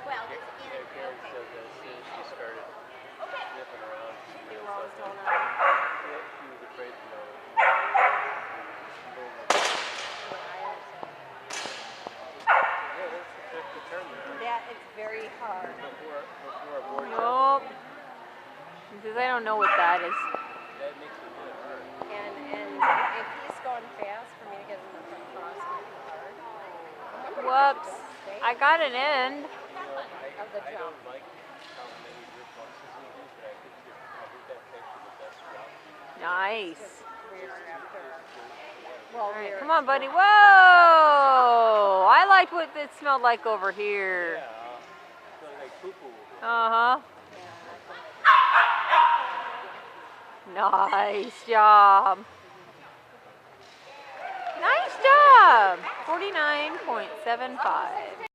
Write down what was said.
Well, Yeah, it's in. Karen Okay. said that as soon as she started sniffing around, she See feels what was something. going on. Yeah, she was afraid to know. Yeah, that's the trick to turn there. That it's very hard. Before a board Nope. Because I don't know what that is. that makes it really hard. And if he's going fast, for me to get him to front cross might be hard. Whoops. I got an end. You know, Of the I jump. don't like how many root boxes we do, but I think that picture the best route. Nice. Rear after. Well, All right, rear come on, buddy. front. Whoa! I liked what it smelled like over here. Yeah, feeling like poo-poo. Uh-huh. Nice job. Nice job. 49.75.